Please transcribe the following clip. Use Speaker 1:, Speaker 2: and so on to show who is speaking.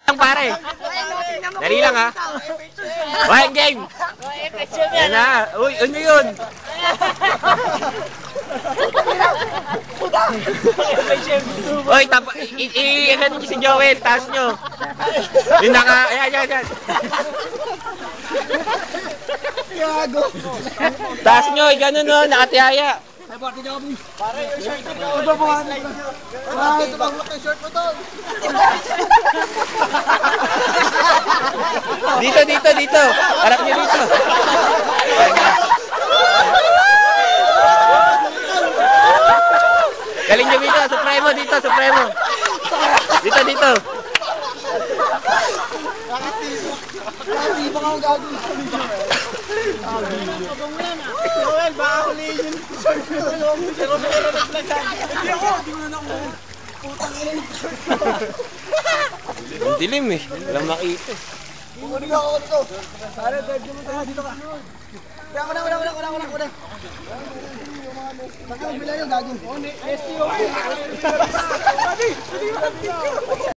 Speaker 1: Lang pare. Dali lang ha. One game. Yan na. Uy, ano yun? Uy, i-ano nyo si Joel. Taas nyo. Yung naka... Ayan. Taas nyo. Gano'n no. Nakatiyaya.
Speaker 2: Pare, yung shirt mo doon. Ito bang look ng shirt mo doon?
Speaker 1: Dito. Harap nyo dito. Galing nyo dito. Supremo dito. Dito.
Speaker 2: Baka ang gagawin sa video. Joel, baka huliin yung shirt mo doon. Pero meron na naglagan. Hindi ko na nakuha. Putang ina yung shirt mo.
Speaker 1: Ang dilim eh. Walang makita eh.
Speaker 2: Kukunin ako dito. Pare, dito ka. Wala. Baka magbila yung gago.